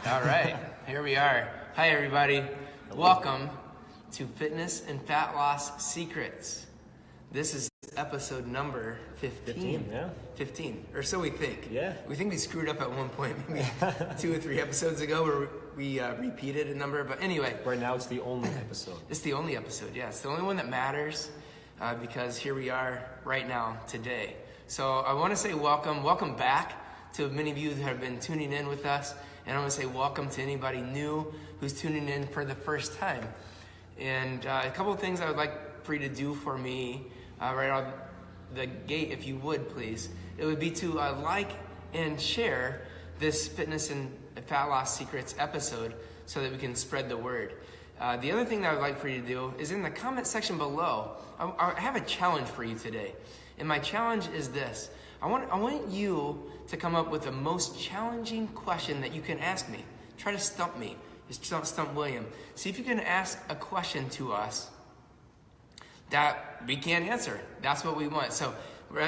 All right, here we are. Hi, everybody. Welcome to Fitness and Fat Loss Secrets. This is episode number 15. 15, or so we think. Yeah. We think we screwed up at one point, maybe 2 or 3 episodes ago where we repeated a number. But anyway. Right now, it's the only episode. It's the only episode, yeah. It's the only one that matters because here we are right now, today. So I want to say welcome back to many of you that have been tuning in with us. And I want to say welcome to anybody new who's tuning in for the first time. And a couple of things I would like for you to do for me right out the gate, if you would, please. It would be to like and share this Fitness and Fat Loss Secrets episode so that we can spread the word. The other thing that I would like for you to do is in the comment section below, I have a challenge for you today. And my challenge is this. I want you to come up with the most challenging question that you can ask me. Try to stump me. Just stump William. See if you can ask a question to us that we can't answer. That's what we want. So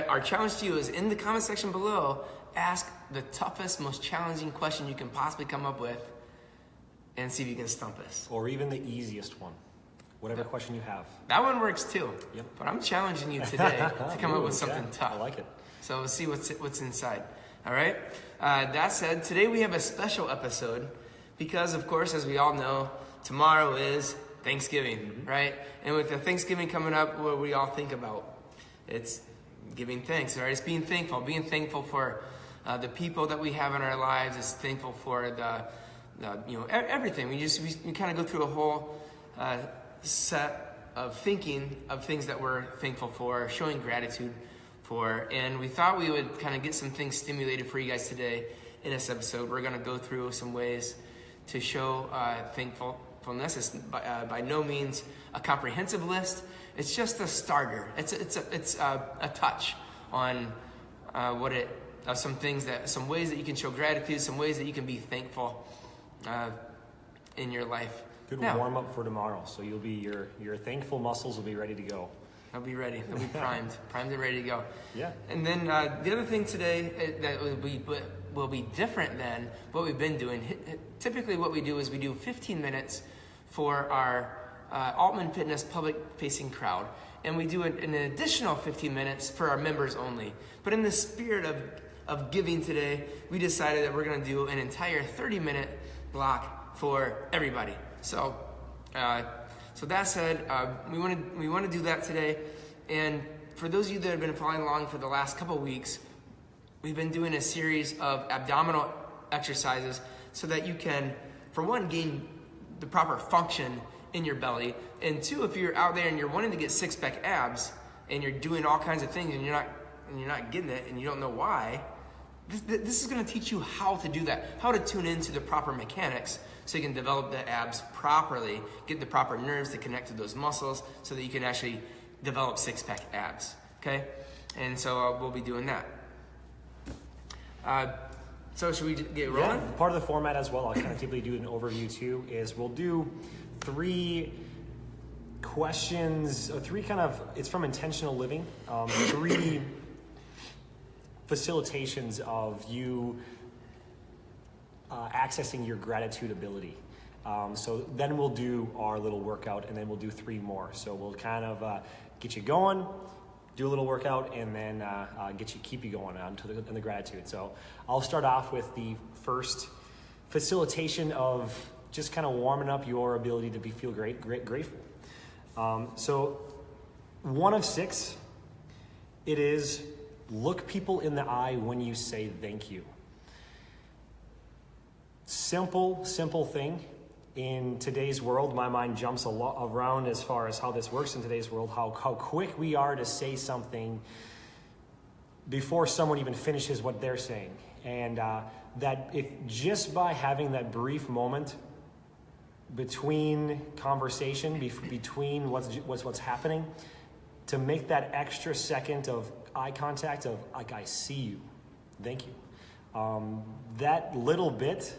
our challenge to you is in the comment section below, ask the toughest, most challenging question you can possibly come up with and see if you can stump us. Or even the easiest one. Whatever question you have. That one works too. Yep. But I'm challenging you today to come up with something tough. I like it. So we'll see what's inside. All right? That said, today we have a special episode because, of course, as we all know, tomorrow is Thanksgiving, right? And with the Thanksgiving coming up, what do we all think about? It's giving thanks, right? It's being thankful for the people that we have in our lives. It's thankful for the everything. We kind of go through a whole set of thinking of things that we're thankful for, showing gratitude for, and we thought we would kind of get some things stimulated for you guys today in this episode. We're going to go through some ways to show thankfulness. It's by no means a comprehensive list. It's just a starter. It's a touch on some ways that you can show gratitude, some ways that you can be thankful in your life. Good warm up for tomorrow. So you'll be your thankful muscles will be ready to go. They'll be ready. They'll be primed and ready to go. Yeah. And then the other thing today that will be different than what we've been doing. Typically, what we do is we do 15 minutes for our Altman Fitness public-facing crowd, and we do an additional 15 minutes for our members only. But in the spirit of giving today, we decided that we're going to do an entire 30-minute block for everybody. So that said, we want to do that today. And for those of you that have been following along for the last couple of weeks, we've been doing a series of abdominal exercises so that you can, for one, gain the proper function in your belly, and two, if you're out there and you're wanting to get six-pack abs and you're doing all kinds of things and you're not getting it and you don't know why, this is going to teach you how to do that, how to tune into the proper mechanics so you can develop the abs properly, get the proper nerves to connect to those muscles so that you can actually develop six-pack abs, okay? And so we'll be doing that. So should we get rolling? Yeah, part of the format as well, I'll kind of typically do an overview too, is we'll do 3 questions, or 3 kind of, it's from intentional living, 3 facilitations of you accessing your gratitude ability. So then we'll do our little workout, and then we'll do 3 more. So we'll kind of get you going, do a little workout, and then keep you going on to the gratitude. So I'll start off with the first facilitation of just kind of warming up your ability to feel grateful. So 1 of 6, it is look people in the eye when you say thank you. Simple thing. In today's world, my mind jumps a lot around as far as how this works in today's world, how quick we are to say something before someone even finishes what they're saying. And that if just by having that brief moment between conversation, between what's happening, to make that extra second of eye contact of like, I see you, thank you. That little bit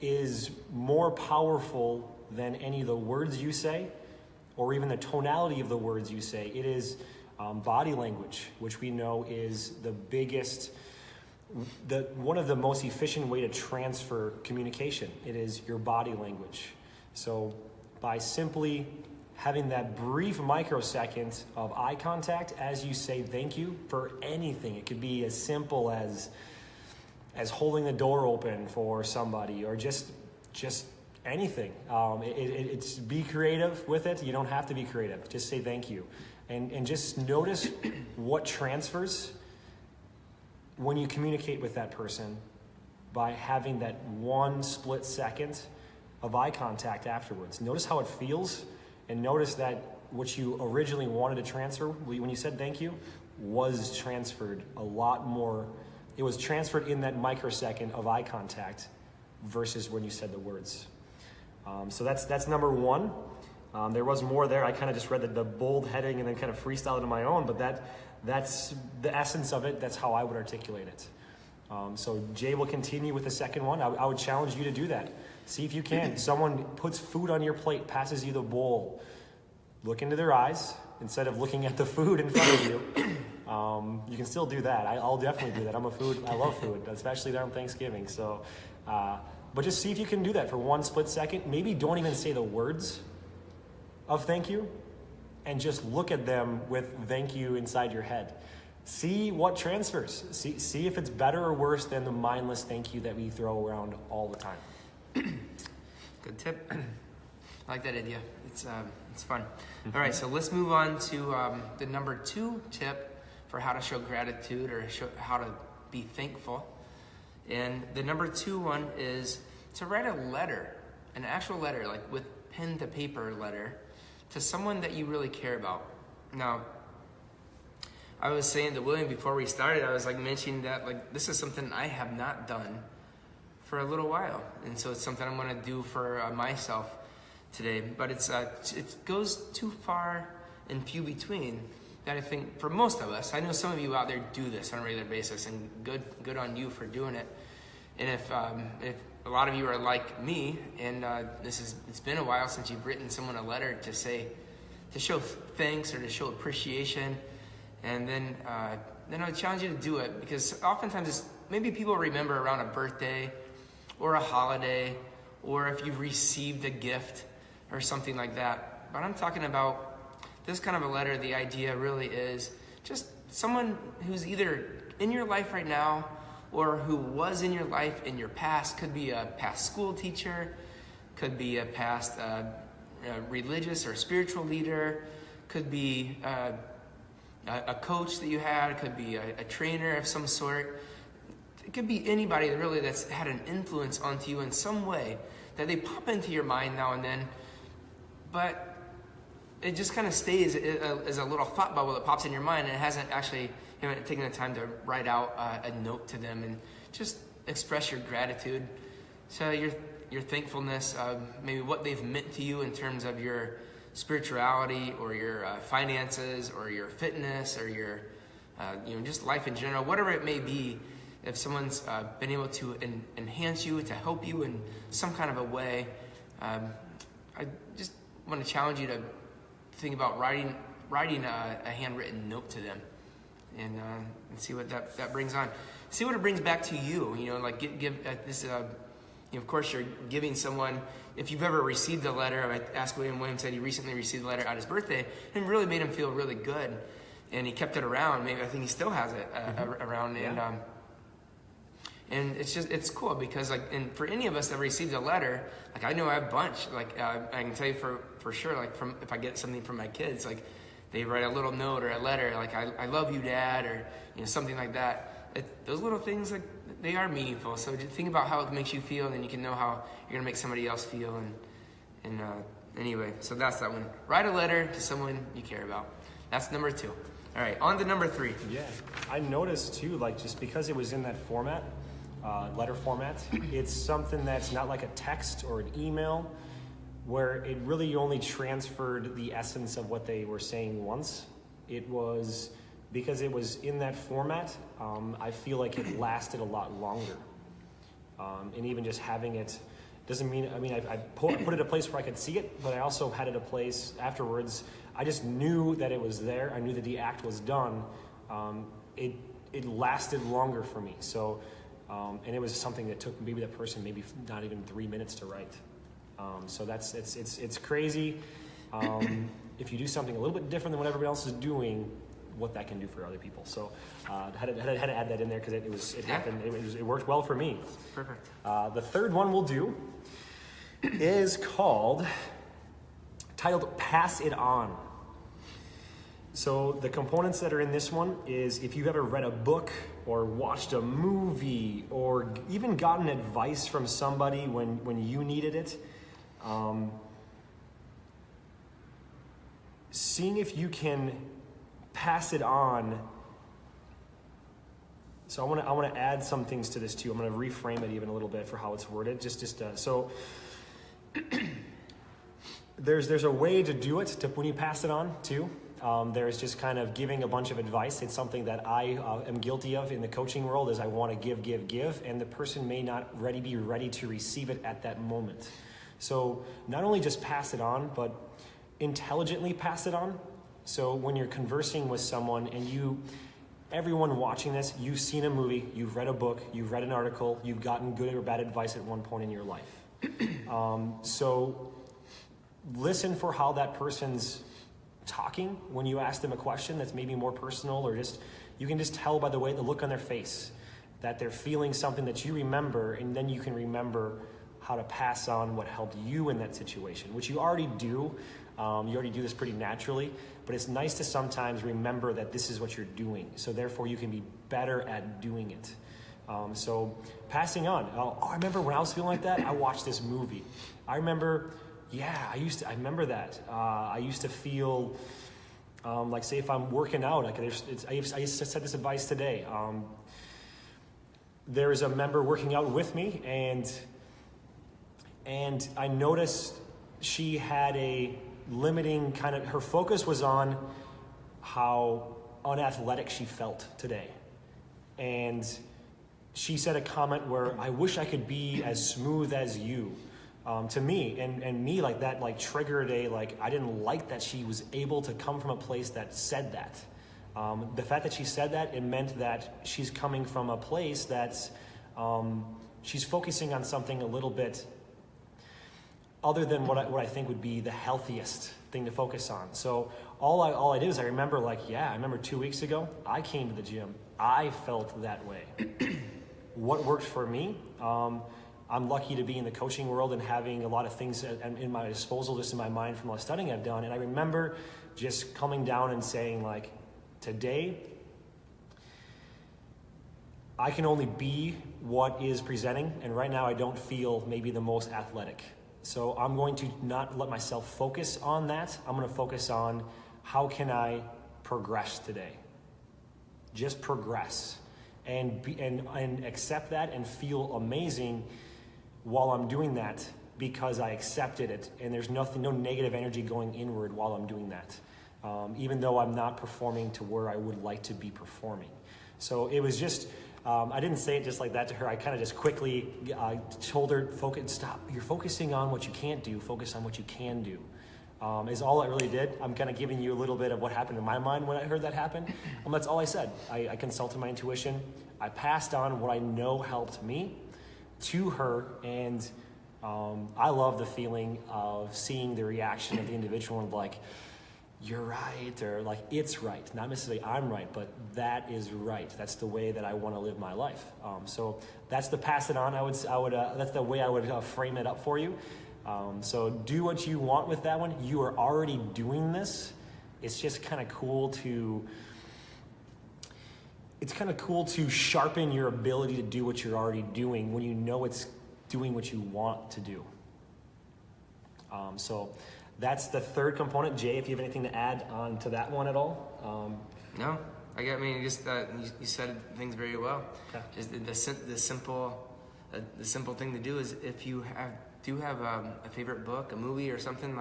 is more powerful than any of the words you say or even the tonality of the words you say. It is body language, which we know is the biggest one of the most efficient way to transfer communication, it is your body language. So by simply having that brief microsecond of eye contact as you say thank you for anything, it could be as simple as holding the door open for somebody, or just anything. It's be creative with it. You don't have to be creative. Just say thank you, and just notice what transfers when you communicate with that person by having that one split second of eye contact afterwards. Notice how it feels, and notice that what you originally wanted to transfer when you said thank you was transferred a lot more. It was transferred in that microsecond of eye contact versus when you said the words. So that's number one. There was more there. I kind of just read the bold heading and then kind of freestyled it on my own, but that's the essence of it. That's how I would articulate it. So Jay will continue with the second one. I would challenge you to do that. See if you can. Someone puts food on your plate, passes you the bowl. Look into their eyes instead of looking at the food in front of you. You can still do that. I'll definitely do that. I love food, especially on Thanksgiving. So, but just see if you can do that for one split second. Maybe don't even say the words of thank you, and just look at them with thank you inside your head. See what transfers. See if it's better or worse than the mindless thank you that we throw around all the time. Good tip. I like that idea. It's fun. All right, so let's move on to the number 2 tip for how to show gratitude, or how to be thankful. And the number 2 one is to write a letter, an actual letter, like with pen to paper letter, to someone that you really care about. Now, I was saying to William before we started, I was mentioning that this is something I have not done for a little while, and so it's something I'm going to do for myself today. But it goes too far and few between that I think for most of us. I know some of you out there do this on a regular basis, and good on you for doing it. And if a lot of you are like me, and it's been a while since you've written someone a letter to show thanks or to show appreciation, and then I would challenge you to do it, because oftentimes maybe people remember around a birthday or a holiday, or if you've received a gift or something like that. But I'm talking about this kind of a letter. The idea really is just someone who's either in your life right now or who was in your life in your past. Could be a past school teacher, could be a past religious or spiritual leader, could be a coach that you had, could be a trainer of some sort. It could be anybody that's had an influence onto you in some way, that they pop into your mind now and then, but it just kind of stays as a little thought bubble that pops in your mind, and it hasn't actually, you haven't taken the time to write out a note to them and just express your gratitude. So your thankfulness, maybe what they've meant to you in terms of your spirituality, or your finances, or your fitness, or your just life in general, whatever it may be. If someone's been able to enhance you, to help you in some kind of a way, I just want to challenge you to think about writing a handwritten note to them, and see what that brings on. See what it brings back to you. Give this. Of course, you're giving someone. If you've ever received a letter, I asked William. William said he recently received a letter at his birthday, and it really made him feel really good, and he kept it around. Maybe I think he still has it around, yeah. And it's cool because and for any of us that received a letter, I know I have a bunch. I can tell you for sure, from if I get something from my kids, they write a little note or a letter, I love you, Dad, or something like that. Those little things, they are meaningful. So just think about how it makes you feel, and then you can know how you're gonna make somebody else feel. And anyway, so that's that one. Write a letter to someone you care about. That's number 2. All right, on to number 3. Yeah, I noticed too, just because it was in that format, letter format, it's something that's not like a text or an email, where it really only transferred the essence of what they were saying once. It was, because it was in that format, I feel like it lasted a lot longer. And even just having it doesn't mean, I put it a place where I could see it, but I also had it a place afterwards. I just knew that it was there. I knew that the act was done. it lasted longer for me. So, and it was something that took maybe that person maybe not even 3 minutes to write. So it's crazy. If you do something a little bit different than what everybody else is doing, what that can do for other people. So had to add that in there because it happened. It worked well for me. Perfect. The third one we'll do is titled "Pass It On." So the components that are in this one is if you've ever read a book or watched a movie or even gotten advice from somebody when you needed it, seeing if you can pass it on. So I want to add some things to this too. I'm going to reframe it even a little bit for how it's worded. So there's a way to do it when you pass it on too. There's just kind of giving a bunch of advice. It's something that I am guilty of in the coaching world is I want to give, and the person may not be ready to receive it at that moment. So not only just pass it on, but intelligently pass it on. So when you're conversing with someone and everyone watching this, you've seen a movie, you've read a book, you've read an article, you've gotten good or bad advice at one point in your life. So listen for how that person's talking when you ask them a question that's maybe more personal, or you can just tell by the look on their face that they're feeling something that you remember, and then you can remember how to pass on what helped you in that situation, which you already do. You already do this pretty naturally, but it's nice to sometimes remember that this is what you're doing, so therefore you can be better at doing it. So passing on. I remember when I was feeling like that, I watched this movie. I remember, I remember that. I used to feel like, say, if I'm working out, I used to set this advice today. There is a member working out with me, and I noticed she had a limiting her focus was on how unathletic she felt today. And she said a comment where, I wish I could be as smooth as you. To me, and me, like that, triggered I didn't like that she was able to come from a place that said that. The fact that she said that, it meant that she's coming from a place that's, she's focusing on something a little bit other than what I think would be the healthiest thing to focus on. So all I did is I remember I remember 2 weeks ago, I came to the gym. I felt that way. What worked for me? I'm lucky to be in the coaching world and having a lot of things in my disposal, just in my mind from all the studying I've done. And I remember just coming down and saying, today, I can only be what is presenting. And right now I don't feel maybe the most athletic. So I'm going to not let myself focus on that. I'm going to focus on how can I progress today. Just progress and accept that and feel amazing while I'm doing that, because I accepted it, and there's no negative energy going inward while I'm doing that, even though I'm not performing to where I would like to be performing. So it was just, I didn't say it just like that to her. I kind of just quickly told her, stop. You're focusing on what you can't do. Focus on what you can do. Is all I really did. I'm kind of giving you a little bit of what happened in my mind when I heard that happen. That's all I said. I consulted my intuition. I passed on what I know helped me to her, and I love the feeling of seeing the reaction of the individual and you're right, or it's right. Not necessarily I'm right, but that is right. That's the way that I want to live my life. So that's the pass it on. I would that's the way I would frame it up for you. So do what you want with that one. You are already doing this. It's just kind of cool to. It's kind of cool to sharpen your ability to do what you're already doing when you know it's doing what you want to do. So that's the third component. Jay, if you have anything to add on to that one at all? No, you said things very well. Okay. Just the simple thing to do is, if you do have a favorite book, a movie, or something,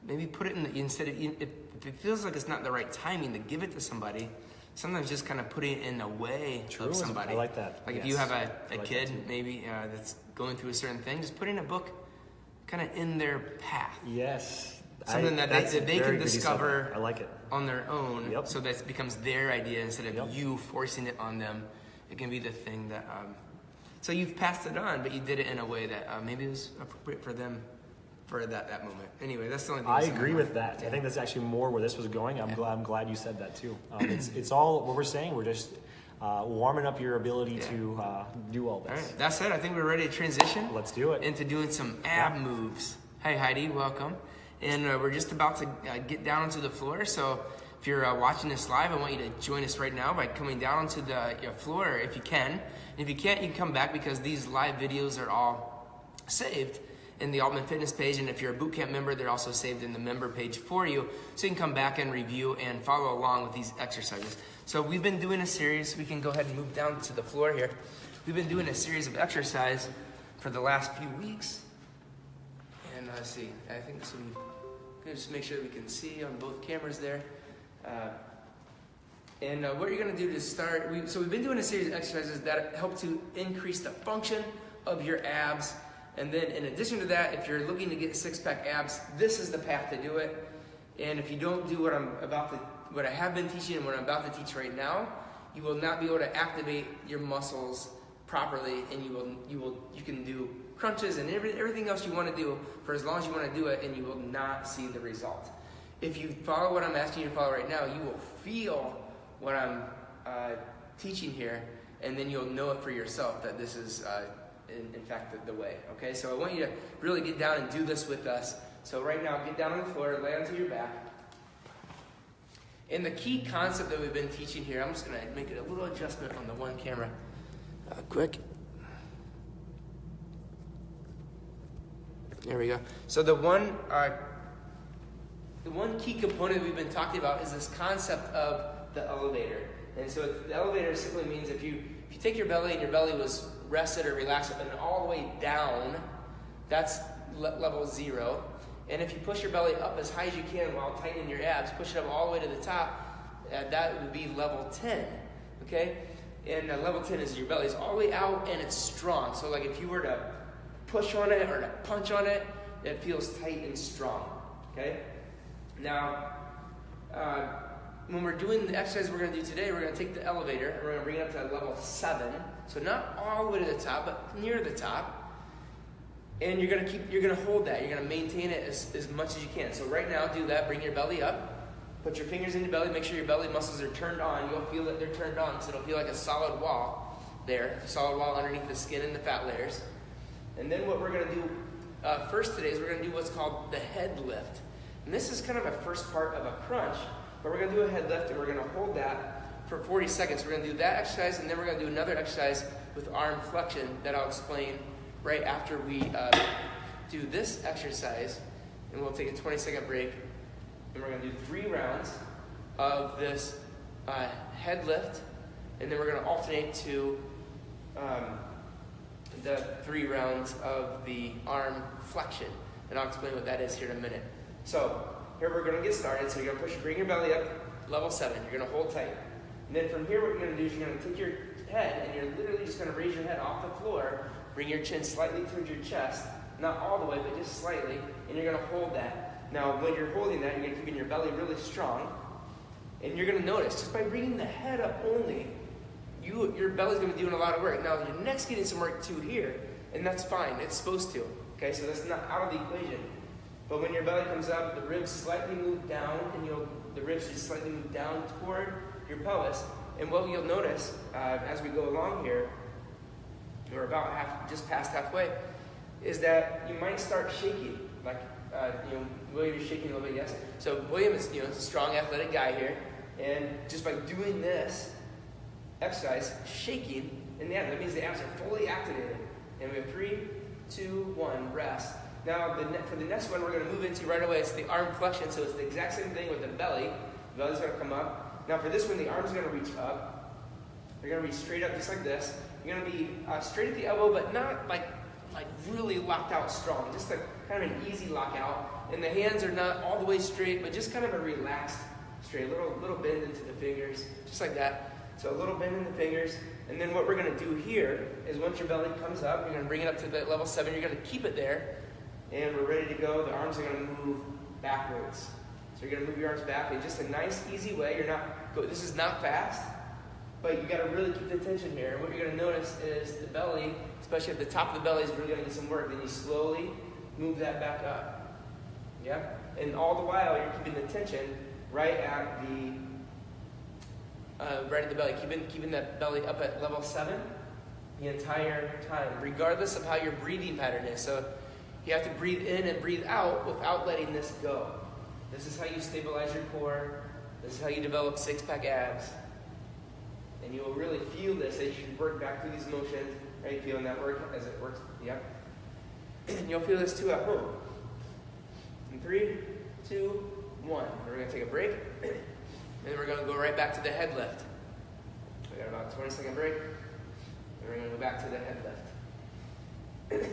maybe put it instead of, if it feels like it's not the right timing to give it to somebody. Sometimes just kind of putting it in a way of somebody. I like that. If you have a kid maybe that's going through a certain thing, just putting a book kind of in their path. Yes, Something that they can discover I like it. on their own. Yep. So that becomes their idea instead of Yep. you forcing it on them. It can be the thing that, so you've passed it on, but you did it in a way that maybe was appropriate for them for that moment. Anyway, that's the only thing. I agree with that. Yeah. I think that's actually more where this was going. I'm glad you said that too. It's all what we're saying. We're just warming up your ability to do all this. All right. That said, I think we're ready to transition. Let's do it. Into doing some ab moves. Hi, Heidi. Welcome. And we're just about to get down onto the floor. So if you're watching this live, I want you to join us right now by coming down onto the floor if you can. And if you can't, you can come back because these live videos are all saved in the Altman Fitness page. And if you're a bootcamp member, they're also saved in the member page for you. So you can come back and review and follow along with these exercises. So we've been doing a series. We can go ahead and move down to the floor here. We've been doing a series of exercise for the last few weeks. And let's see, I think this will be good. Just make sure that we can see on both cameras there. What you're gonna do to start, we've been doing a series of exercises that help to increase the function of your abs. And then in addition to that, if you're looking to get six-pack abs, this is the path to do it. And if you don't do what I have been teaching and what I'm about to teach right now, you will not be able to activate your muscles properly, and you can do crunches and everything else you want to do for as long as you want to do it, and you will not see the result. If you follow what I'm asking you to follow right now, you will feel what I'm teaching here, and then you'll know it for yourself that this is in fact the way. Okay, so I want you to really get down and do this with us. So right now, get down on the floor, lay onto your back. And the key concept that we've been teaching here, I'm just going to make it a little adjustment on the one camera quick. There we go. So the one key component we've been talking about is this concept of the elevator. And so the elevator simply means if you take your belly and your belly was rested or relaxed and all the way down, that's level 0. And if you push your belly up as high as you can while tightening your abs, push it up all the way to the top, that would be level 10, okay? And level 10 is your belly's all the way out and it's strong. So like if you were to push on it or to punch on it, it feels tight and strong, okay? Now, when we're doing the exercise we're going to do today, we're going to take the elevator and we're going to bring it up to level 7. So not all the way to the top, but near the top. And you're gonna hold that. You're gonna maintain it as much as you can. So right now, do that. Bring your belly up. Put your fingers in your belly. Make sure your belly muscles are turned on. You'll feel that they're turned on, so it'll feel like a solid wall there, a solid wall underneath the skin and the fat layers. And then what we're gonna do first today is we're gonna do what's called the head lift. And this is kind of a first part of a crunch, but we're gonna do a head lift and we're gonna hold that for 40 seconds. We're gonna do that exercise, and then we're gonna do another exercise with arm flexion that I'll explain right after we do this exercise. And we'll take a 20-second break, and we're going to do 3 rounds of this head lift, and then we're going to alternate to the 3 rounds of the arm flexion, and I'll explain what that is here in a minute. So here we're going to get started. So you're going to bring your belly up, level 7. You're going to hold tight, and then from here what you're going to do is you're going to take your head, and you're literally just going to raise your head off the floor. Bring your chin slightly towards your chest, not all the way, but just slightly, and you're going to hold that. Now, when you're holding that, you're going to keep your belly really strong, and you're going to notice, just by bringing the head up only, your belly's going to be doing a lot of work. Now, your neck's getting some work too here, and that's fine. It's supposed to, okay? So that's not out of the equation. But when your belly comes up, the ribs slightly move down, and the ribs just slightly move down toward your pelvis. And what you'll notice as we go along here, we're about just past halfway, is that you might start shaking. Like, William is shaking a little bit, yes? So William is, a strong, athletic guy here, and just by doing this exercise, shaking, and that means the abs are fully activated. And we have 3, 2, 1, rest. Now, for the next one we're going to move into right away, it's the arm flexion, so it's the exact same thing with the belly. The belly's going to come up. Now for this one, the arm's going to reach up. They're going to reach straight up just like this. You're going to be straight at the elbow, but not like really locked out strong. Just kind of an easy lockout. And the hands are not all the way straight, but just kind of a relaxed straight. Little bend into the fingers, just like that. So a little bend in the fingers. And then what we're going to do here is once your belly comes up, you're going to bring it up to the level 7. You're going to keep it there. And we're ready to go. The arms are going to move backwards. So you're gonna move your arms back in just a nice, easy way. This is not fast, but you gotta really keep the tension here. And what you're gonna notice is the belly, especially at the top of the belly, is really gonna get some work. Then you slowly move that back up. Yeah? And all the while, you're keeping the tension right at the belly. Keeping that belly up at level 7 the entire time, regardless of how your breathing pattern is. So you have to breathe in and breathe out without letting this go. This is how you stabilize your core. This is how you develop six-pack abs. And you will really feel this as you work back through these motions. Are you feeling that work as it works? Yep. And you'll feel this too at home. In 3, 2, 1. We're going to take a break. And then we're going to go right back to the head lift. We got about a 20-second break. And we're going to go back to the head lift.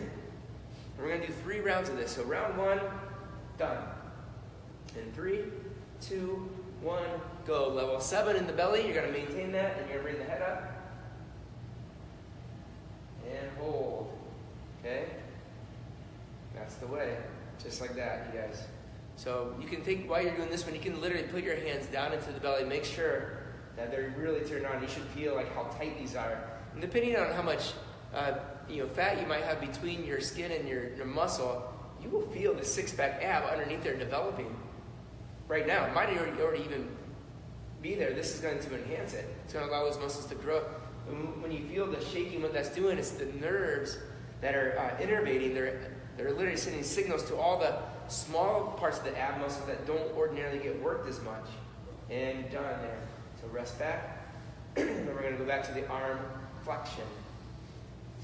We're going to do 3 rounds of this. So round 1, done. In 3, 2, 1, go. Level 7 in the belly. You're going to maintain that, and you're going to bring the head up. And hold. Okay? That's the way. Just like that, you guys. So you can think, while you're doing this one, you can literally put your hands down into the belly. Make sure that they're really turned on. You should feel like how tight these are. And depending on how much fat you might have between your skin and your muscle, you will feel the six-pack ab underneath there developing. Right now, it might already even be there. This is going to enhance it. It's going to allow those muscles to grow. And when you feel the shaking, what that's doing is the nerves that are innervating. They're literally sending signals to all the small parts of the ab muscle that don't ordinarily get worked as much. And done there. So rest back. And then we're going to go back to the arm flexion.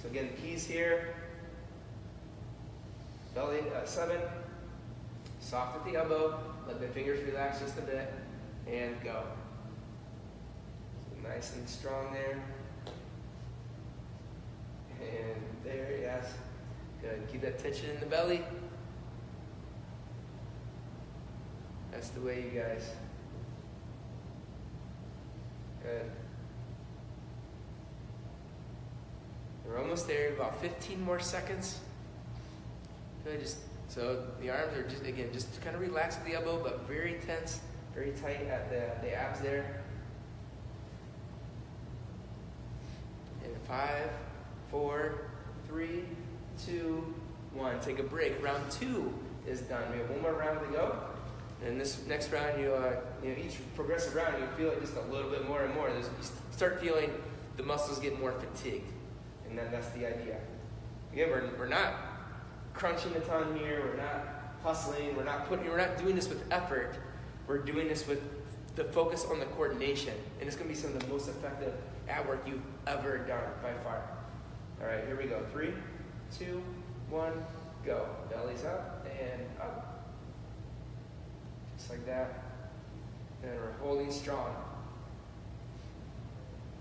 So again, the keys here. Belly 7. Soft at the elbow. Let the fingers relax just a bit. And go. So nice and strong there. And there, yes. Good. Keep that tension in the belly. That's the way, you guys. Good. We're almost there. About 15 more seconds. Good. So the arms are just kind of relax at the elbow, but very tense, very tight at the abs there. And 5, 4, 3, 2, 1. Take a break. Round 2 is done. We have one more round to go. And this next round, each progressive round, you feel it just a little bit more and more. You start feeling the muscles get more fatigued. And then that's the idea. Again, we're not crunching a ton here. We're not hustling. We're not doing this with effort. We're doing this with the focus on the coordination. And it's going to be some of the most effective ab work you've ever done by far. All right, here we go. 3, 2, 1, go. Belly's up and up. Just like that. And we're holding strong.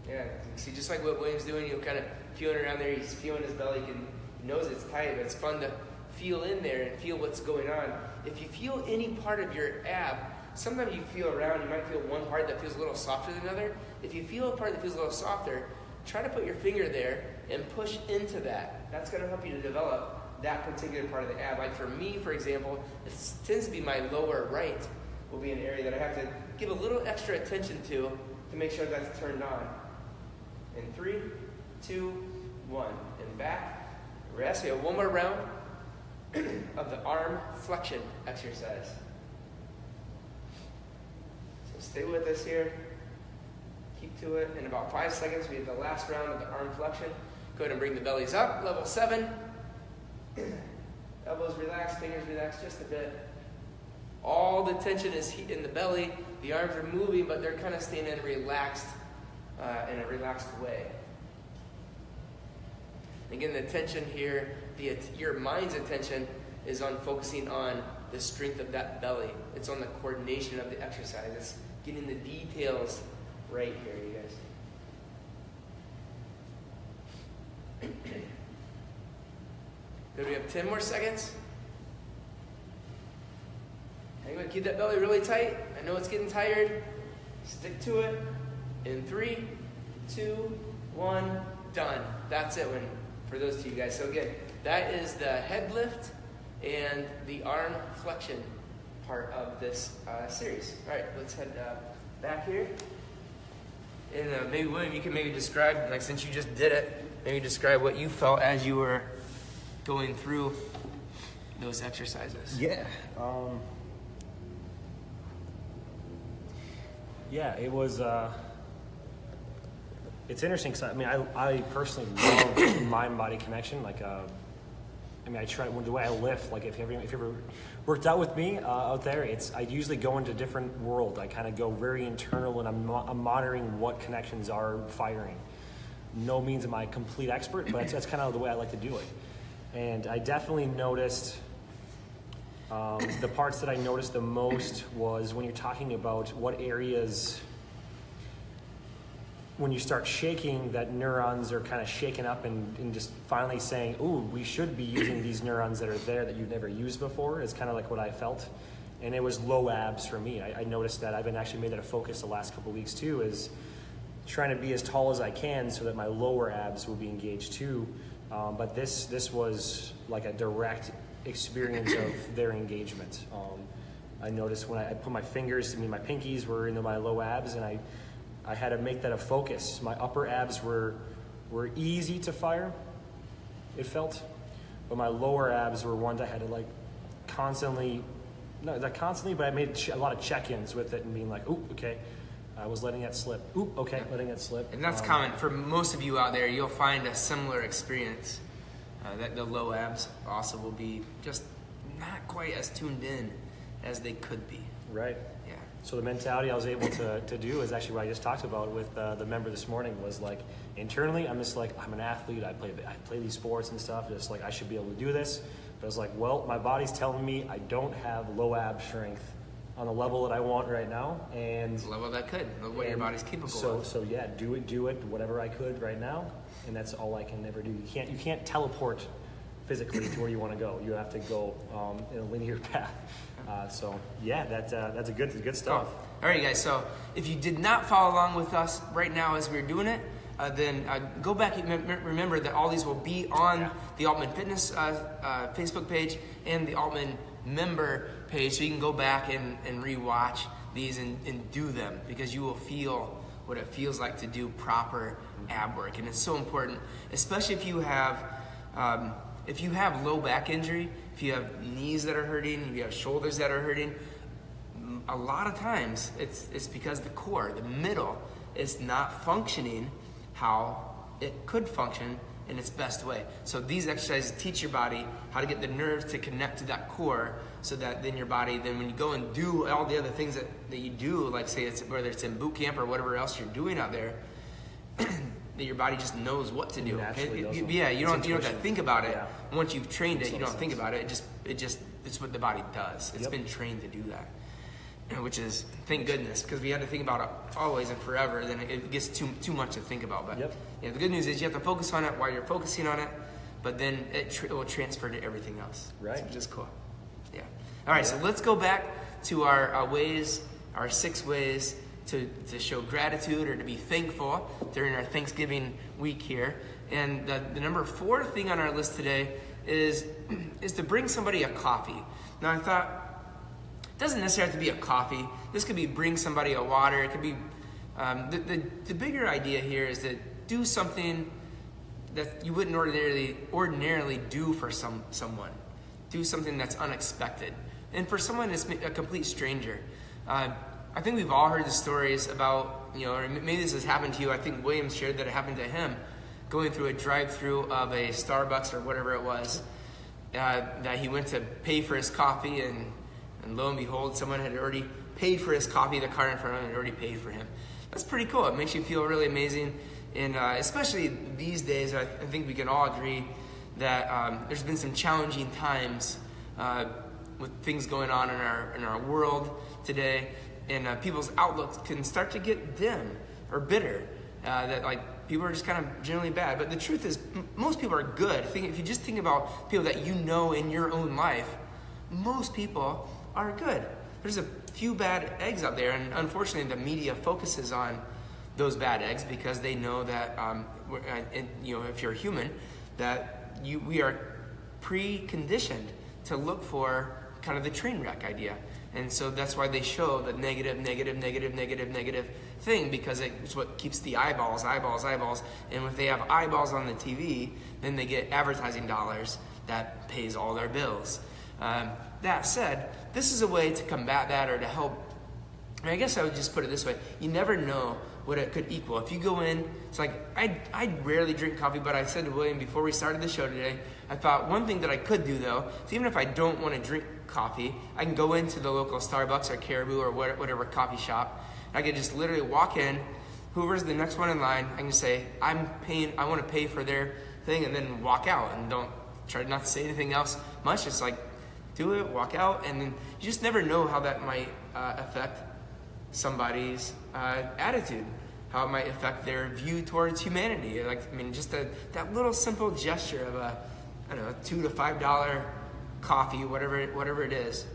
Yeah, you see, just like what William's doing, you're kind of feeling around there. He's feeling his belly. He knows it's tight, but it's fun to feel in there and feel what's going on. If you feel any part of your ab, sometimes you feel around, you might feel one part that feels a little softer than another. If you feel a part that feels a little softer, try to put your finger there and push into that. That's going to help you to develop that particular part of the ab. Like for me, for example, it tends to be my lower right will be an area that I have to give a little extra attention to make sure that's turned on. In 3, 2, 1, and back. Rest. We have one more round of the arm flexion exercise. So stay with us here. Keep to it. In about 5 seconds, we have the last round of the arm flexion. Go ahead and bring the bellies up. Level 7. Elbows relaxed, fingers relaxed just a bit. All the tension is in the belly. The arms are moving, but they're kind of staying in a relaxed way. Again, the attention here, your mind's attention is on focusing on the strength of that belly. It's on the coordination of the exercise. It's getting the details right here, you guys. Good, we have 10 more seconds. Hang on, keep that belly really tight. I know it's getting tired. Stick to it. In 3, 2, 1, done. That's it for those two guys. So again, that is the head lift and the arm flexion part of this series. All right, let's head back here. And maybe William, you can maybe describe, like since you just did it, maybe describe what you felt as you were going through those exercises. Yeah. Yeah, it was. It's interesting because I personally love mind-body connection. Like, I try the way I lift. Like, if you ever worked out with me out there, I usually go into a different world. I kind of go very internal, and I'm monitoring what connections are firing. No means am I a complete expert, but that's kind of the way I like to do it. And I definitely noticed. The parts that I noticed the most was when you're talking about what areas, when you start shaking, that neurons are kind of shaken up and just finally saying, ooh, we should be using these neurons that are there that you've never used before. It's kind of like what I felt. And it was low abs for me. I noticed that. I've been actually made that a focus the last couple of weeks too, is trying to be as tall as I can so that my lower abs will be engaged too. But this was like a direct experience of their engagement. I noticed when I put my fingers, my pinkies were into my low abs, and I had to make that a focus. My upper abs were easy to fire, it felt, but my lower abs were ones I had to like constantly, not constantly, but I made a lot of check-ins with it and being like, ooh, okay, I was letting that slip. Ooh, okay, letting that slip. And that's common for most of you out there. You'll find a similar experience. That the low abs also will be just not quite as tuned in as they could be. Right. Yeah. So the mentality I was able to do is actually what I just talked about with the member this morning, was like internally, I'm just like, I'm an athlete, I play these sports and stuff, just like I should be able to do this. But I was like, well, my body's telling me I don't have low ab strength on the level that I want right now, and the level that could, what your body's capable of. So yeah, do it, whatever I could right now, and that's all I can ever do. You can't teleport physically to where you want to go. You have to go in a linear path. So yeah, that's a good stuff. Cool. All right, guys. So if you did not follow along with us right now as we're doing it, then go back and remember that all these will be on the Altman Fitness Facebook page and the Altman member page, so you can go back and rewatch these and do them, because you will feel what it feels like to do proper ab work. And it's so important, especially if you have low back injury, if you have knees that are hurting, if you have shoulders that are hurting. A lot of times it's because the core, the middle, is not functioning how it could function in its best way. So these exercises teach your body how to get the nerves to connect to that core, so that then your body, then when you go and do all the other things that you do, like say whether it's in boot camp or whatever else you're doing out there, that your body just knows what to do. You don't have to think about it. Yeah. Once you've trained it, you don't think about it. It's what the body does. It's been trained to do that, which is, thank goodness, because we had to think about it always and forever. Then it gets too much to think about. But the good news is you have to focus on it while you're focusing on it, but then it will transfer to everything else. Right. Which is cool. Yeah. All right. So let's go back to our 6 ways to show gratitude or to be thankful during our Thanksgiving week here. And the number 4 thing on our list today is to bring somebody a coffee. Now I thought, it doesn't necessarily have to be a coffee. This could be bring somebody a water. It could be, the bigger idea here is to do something that you wouldn't ordinarily do for someone. Do something that's unexpected. And for someone that's a complete stranger. I think we've all heard the stories about, or maybe this has happened to you. I think William shared that it happened to him, going through a drive-through of a Starbucks or whatever it was, that he went to pay for his coffee, and lo and behold, someone had already paid for his coffee. The car in front of him had already paid for him. That's pretty cool. It makes you feel really amazing. And especially these days, I think we can all agree that there's been some challenging times with things going on in our world today. And people's outlooks can start to get dim or bitter. That like people are just kind of generally bad. But the truth is, most people are good. If you just think about people that you know in your own life, most people are good. There's a few bad eggs out there, and unfortunately, the media focuses on those bad eggs because they know that, if you're human, that we are preconditioned to look for kind of the train wreck idea. And so that's why they show the negative thing, because it's what keeps the eyeballs. And if they have eyeballs on the TV, then they get advertising dollars that pays all their bills. That said, this is a way to combat that, or to help. I guess I would just put it this way. You never know what it could equal. If you go in, it's like, I rarely drink coffee, but I said to William before we started the show today, I thought one thing that I could do though, is even if I don't want to drink coffee, I can go into the local Starbucks or Caribou or whatever coffee shop. I could just literally walk in, whoever's the next one in line, I can say, I want to pay for their thing, and then walk out, and don't try not to say anything else much. Just like, do it, walk out, and then you just never know how that might affect somebody's attitude, how it might affect their view towards humanity. Just that little simple gesture of a $2 to $5 coffee, whatever it is,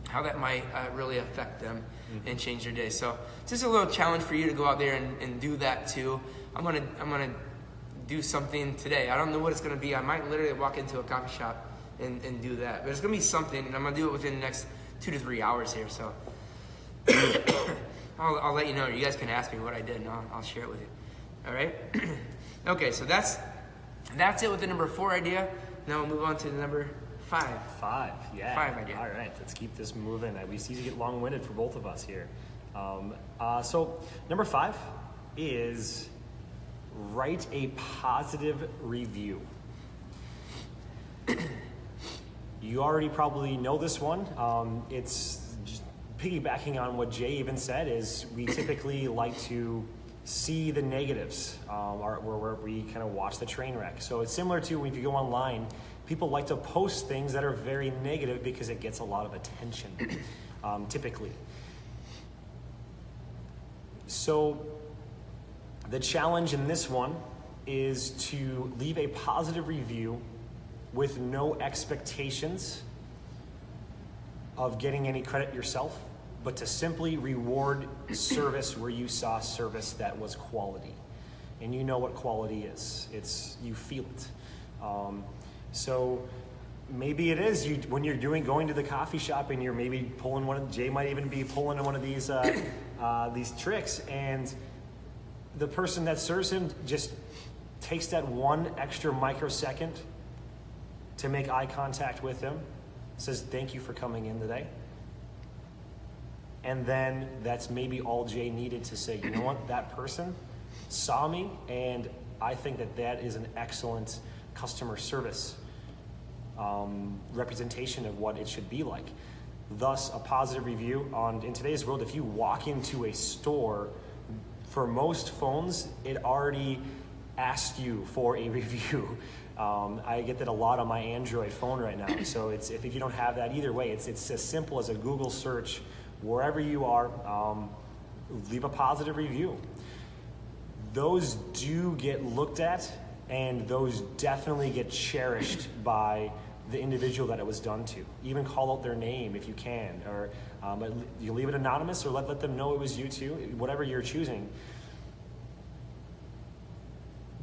how that might really affect them and change their day. So it's just a little challenge for you to go out there and do that too. I'm gonna do something today. I don't know what it's gonna be. I might literally walk into a coffee shop and do that, but it's gonna be something, and I'm gonna do it within the next 2 to 3 hours here. So I'll let you know. You guys can ask me what I did, and I'll share it with you. All right. Okay, so that's it with the number 4 idea. Now we'll move on to the number 5. 5, yeah. 5 idea. All right, let's keep this moving. We see to get long-winded for both of us here. So number 5 is write a positive review. You already probably know this one. It's just piggybacking on what Jay even said, is we typically like to see the negatives, where we kind of watch the train wreck. So it's similar to when you go online, people like to post things that are very negative because it gets a lot of attention, typically. So the challenge in this one is to leave a positive review with no expectations of getting any credit yourself, but to simply reward service where you saw service that was quality. And you know what quality is. You feel it. So maybe it is when you're going to the coffee shop and you're maybe pulling Jay might even be pulling one of these tricks, and the person that serves him just takes that one extra microsecond to make eye contact with him, says thank you for coming in today. And then that's maybe all Jay needed to say, you know what, that person saw me, and I think that is an excellent customer service representation of what it should be like. Thus, a positive review. In today's world, if you walk into a store, for most phones, it already asked you for a review. I get that a lot on my Android phone right now. So if you don't have that, either way, it's as simple as a Google search. Wherever you are, leave a positive review. Those do get looked at, and those definitely get cherished by the individual that it was done to. Even call out their name if you can, or you leave it anonymous, or let them know it was you too, whatever you're choosing.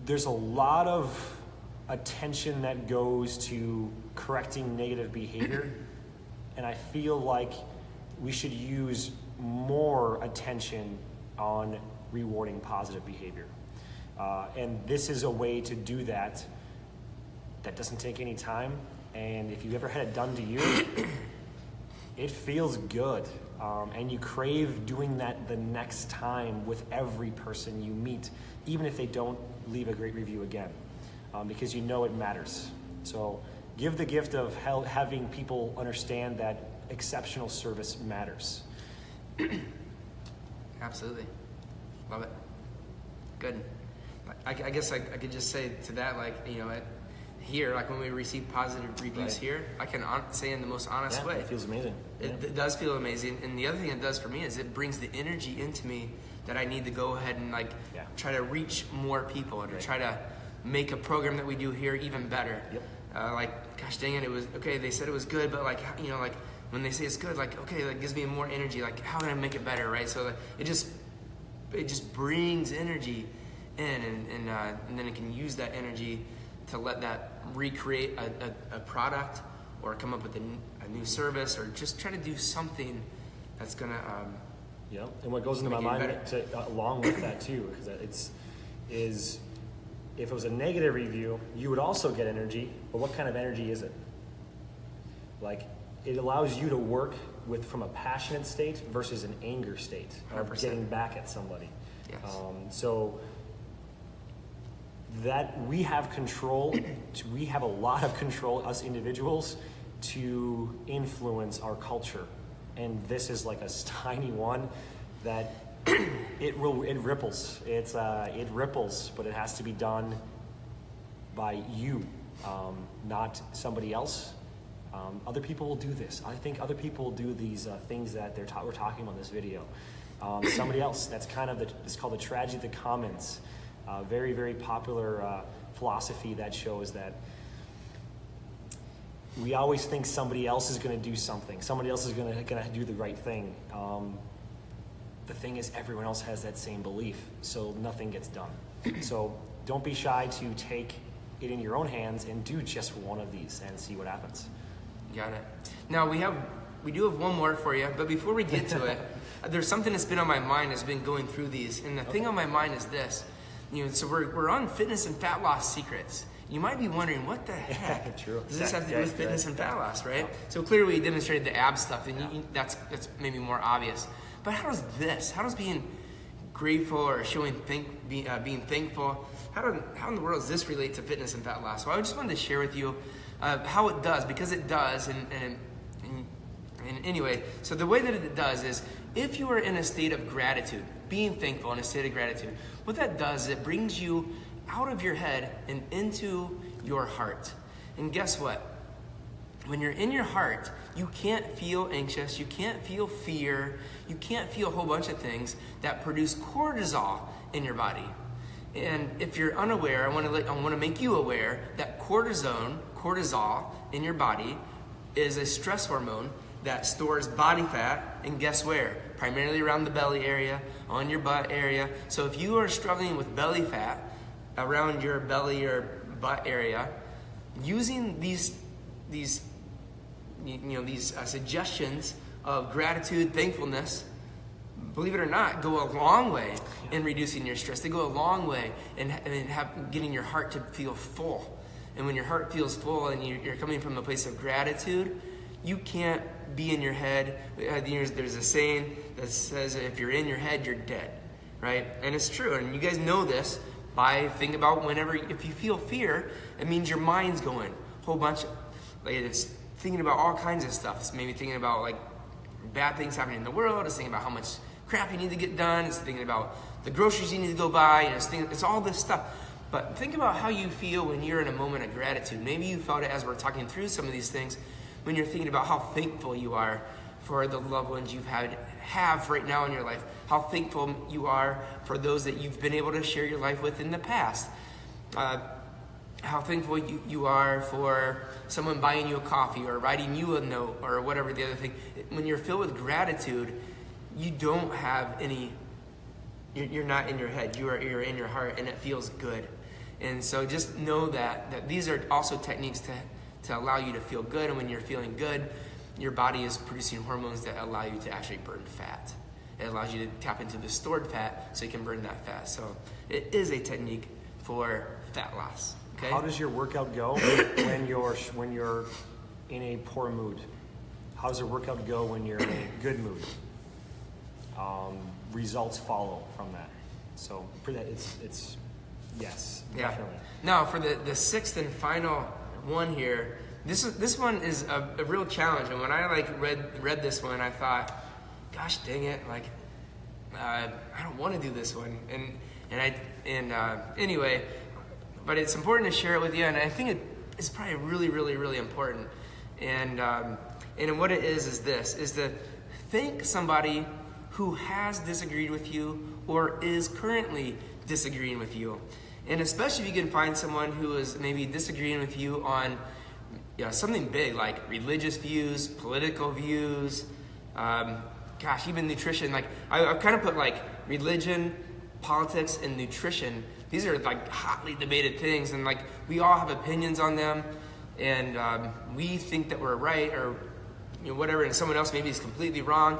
There's a lot of attention that goes to correcting negative behavior, and I feel like we should use more attention on rewarding positive behavior. And this is a way to do that doesn't take any time, and if you've ever had it done to you, it feels good, and you crave doing that the next time with every person you meet, even if they don't leave a great review again, because you know it matters. So give the gift of having people understand that exceptional service matters. Absolutely. Love it. Good. I guess I could just say to that, here, when we receive positive reviews right here, I can say in the most honest way. It feels amazing. It does feel amazing. And the other thing it does for me is it brings the energy into me that I need to go ahead and try to reach more people, and to try to make a program that we do here even better. Yep. Gosh dang it, it was okay. They said it was good, but when they say it's good, okay, that gives me more energy. How can I make it better, right? So it just brings energy in, and then it can use that energy to let that recreate a product or come up with a new service, or just try to do something that's gonna. Yeah, and what goes into my mind along with that too, because is if it was a negative review, you would also get energy, but what kind of energy is it? Like, it allows you to work from a passionate state versus an anger state of 100%. getting back at somebody. Yes. So that we have control, we have a lot of control, us individuals, to influence our culture. And this is like a tiny one that it ripples. It ripples, but it has to be done by you, not somebody else. Other people will do this. I think other people will do these things that we're talking about in this video. Somebody else. That's kind of it's called the tragedy of the commons. Very, very popular philosophy that shows that we always think somebody else is going to do something. Somebody else is going to do the right thing. The thing is, everyone else has that same belief, so nothing gets done. So don't be shy to take it in your own hands and do just one of these and see what happens. Got it. Now we do have one more for you, but before we get to it, there's something that's been on my mind as been going through these, and the thing on my mind is this. So we're on fitness and fat loss secrets. You might be wondering, what the heck does this have to do with fitness and fat loss, right? So clearly we demonstrated the ab stuff, and that's maybe more obvious. But how does being grateful or being thankful, how in the world does this relate to fitness and fat loss? Well, I just wanted to share with you how it does, because it does, and anyway, so the way that it does is, if you are in a state of gratitude, being thankful in a state of gratitude, what that does is it brings you out of your head and into your heart. And guess what? When you're in your heart, you can't feel anxious, you can't feel fear, you can't feel a whole bunch of things that produce cortisol in your body. And if you're unaware, I want to make you aware that cortisol in your body is a stress hormone that stores body fat, and guess where? Primarily around the belly area, on your butt area. So if you are struggling with belly fat around your belly or butt area, using these suggestions of gratitude, thankfulness, believe it or not, go a long way in reducing your stress. They go a long way in getting your heart to feel full. And when your heart feels full and you're coming from a place of gratitude, you can't be in your head. There's a saying that says, if you're in your head, you're dead, right? And it's true. And you guys know this by thinking about if you feel fear, it means your mind's going a whole bunch of, it's thinking about all kinds of stuff. It's maybe thinking about like bad things happening in the world. It's thinking about how much crap you need to get done. It's thinking about the groceries you need to go buy. It's all this stuff. But think about how you feel when you're in a moment of gratitude. Maybe you felt it as we're talking through some of these things, when you're thinking about how thankful you are for the loved ones you've have right now in your life, how thankful you are for those that you've been able to share your life with in the past, how thankful you are for someone buying you a coffee or writing you a note or whatever the other thing. When you're filled with gratitude, you don't have any, you're not in your head, you're in your heart, and it feels good. And so just know that these are also techniques to allow you to feel good, and when you're feeling good, your body is producing hormones that allow you to actually burn fat. It allows you to tap into the stored fat so you can burn that fat. So it is a technique for fat loss. Okay? How does your workout go when you're in a poor mood? How does your workout go when you're in a good mood? Results follow from that. So it's yes, definitely. Now for the sixth and final one here, this one is a real challenge. And when I read this one, I thought, gosh dang it, I don't want to do this one. Anyway, but it's important to share it with you, and I think it's probably really, really, really important. And what it is to thank somebody who has disagreed with you or is currently disagreeing with you. And especially if you can find someone who is maybe disagreeing with you on something big like religious views, political views, even nutrition. I've kind of put religion, politics, and nutrition. These are hotly debated things, and we all have opinions on them. and we think that we're right, or whatever, and someone else maybe is completely wrong.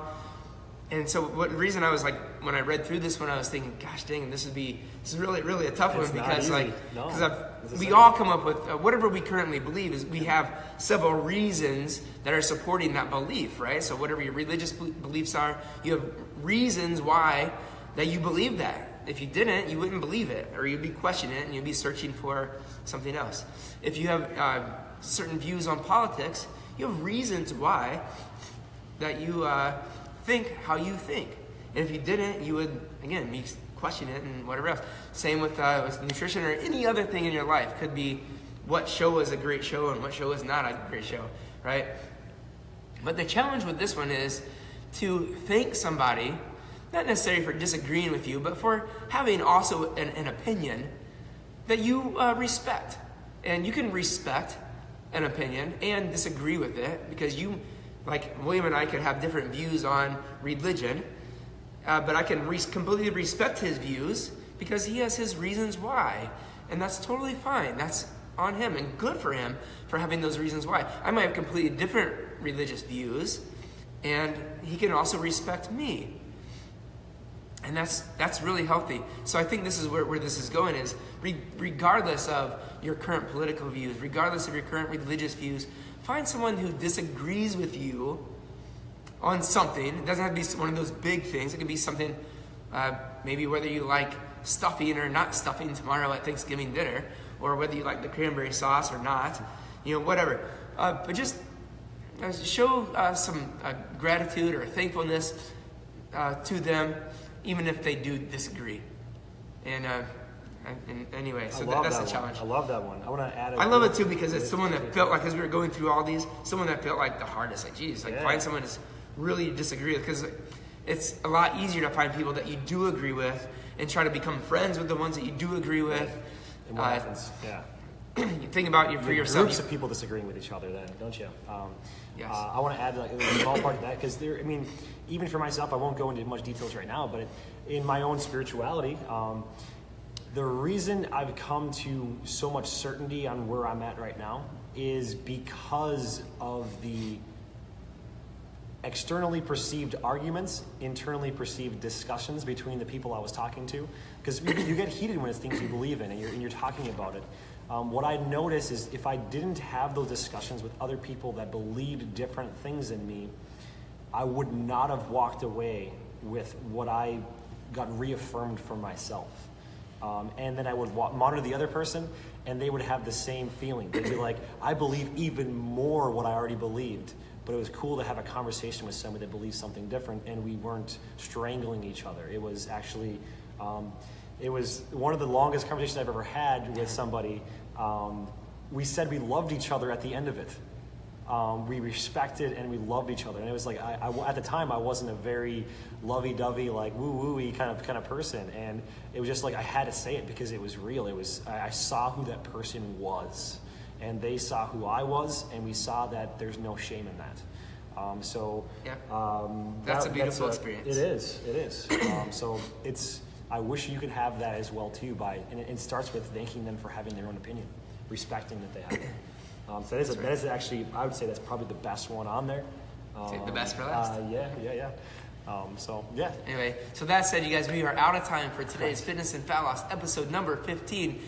And so the reason I was like, when I read through this one, I was thinking, gosh dang, this is really, really a tough one, because we all come up with whatever we currently believe is we have several reasons that are supporting that belief, right? So whatever your religious beliefs are, you have reasons why that you believe that. If you didn't, you wouldn't believe it, or you'd be questioning it and you'd be searching for something else. If you have certain views on politics, you have reasons why that you think how you think. And if you didn't, you would, again, be questioning it and whatever else. Same with nutrition or any other thing in your life. Could be what show is a great show and what show is not a great show, right? But the challenge with this one is to thank somebody, not necessarily for disagreeing with you, but for having also an opinion that you respect. And you can respect an opinion and disagree with it, because you, like William and I, could have different views on religion, but I can completely respect his views because he has his reasons why. And that's totally fine. That's on him and good for him for having those reasons why. I might have completely different religious views, and he can also respect me. And that's really healthy. So I think this is where this is going, is regardless of your current political views, regardless of your current religious views, find someone who disagrees with you on something. It doesn't have to be one of those big things. It could be something, maybe whether you like stuffing or not stuffing tomorrow at Thanksgiving dinner, or whether you like the cranberry sauce or not, whatever. But just show some gratitude or thankfulness to them, even if they do disagree. And anyway, so that's the challenge. I love that one. I want to add I love it too, because it's someone that felt like, as we were going through all these, someone that felt like the hardest. Like, geez, find someone to really disagree with, because it's a lot easier to find people that you do agree with and try to become friends with the ones that you do agree with. And what happens? Yeah. You think about for yourself. Groups of people disagreeing with each other, then, don't you? Yes. I want to add a small part of that, because even for myself, I won't go into much details right now, but in my own spirituality, the reason I've come to so much certainty on where I'm at right now is because of the externally perceived arguments, internally perceived discussions between the people I was talking to. Because you get heated when it's things you believe in and you're talking about it. What I notice is if I didn't have those discussions with other people that believed different things than me, I would not have walked away with what I got reaffirmed for myself. And then I would monitor the other person, and they would have the same feeling. They'd be like, I believe even more what I already believed. But it was cool to have a conversation with somebody that believed something different, and we weren't strangling each other. It was actually, it was one of the longest conversations I've ever had with somebody. We said we loved each other at the end of it. We respected and we loved each other, and it was like I at the time I wasn't a very lovey-dovey, like woo-woo-y kind of person, and it was just like I had to say it because it was real. It was I saw who that person was, and they saw who I was, and we saw that there's no shame in that. That's a beautiful experience. It is. So I wish you could have that as well too. And it starts with thanking them for having their own opinion, respecting that they have it. So that is actually, I would say that's probably the best one on there. The best for last. Yeah. Anyway, so that said, you guys, we are out of time for today's Fitness and Fat Loss episode number 15.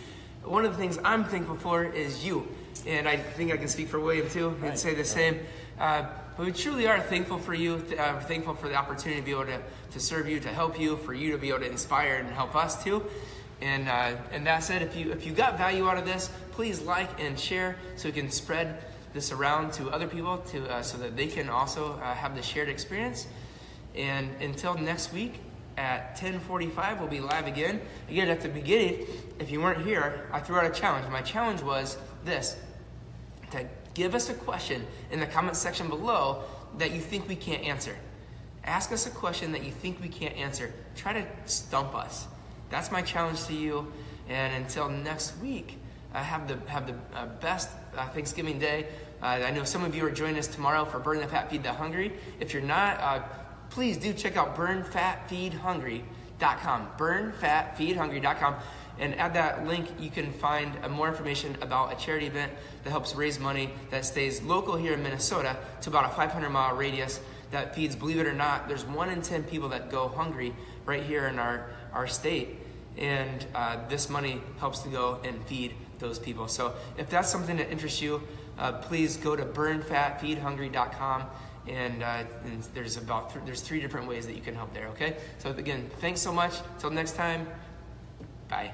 One of the things I'm thankful for is you. And I think I can speak for William too. He'd say the same. But we truly are thankful for you. We're thankful for the opportunity to be able to serve you, to help you, for you to be able to inspire and help us too. And that said, if you got value out of this, please like and share so we can spread this around to other people so that they can also have the shared experience. And until next week at 10:45, we'll be live again. Again, at the beginning, if you weren't here, I threw out a challenge. My challenge was this: to give us a question in the comment section below that you think we can't answer. Ask us a question that you think we can't answer. Try to stump us. That's my challenge to you. And until next week, have the best Thanksgiving day. I know some of you are joining us tomorrow for Burn the Fat, Feed the Hungry. If you're not, please do check out burnfatfeedhungry.com. Burnfatfeedhungry.com. And at that link, you can find more information about a charity event that helps raise money that stays local here in Minnesota to about a 500-mile radius that feeds, believe it or not, there's 1 in 10 people that go hungry right here in our state. And this money helps to go and feed those people. So if that's something that interests you, please go to burnfatfeedhungry.com. And there's 3 different ways that you can help there, okay? So again, thanks so much. Till next time, bye.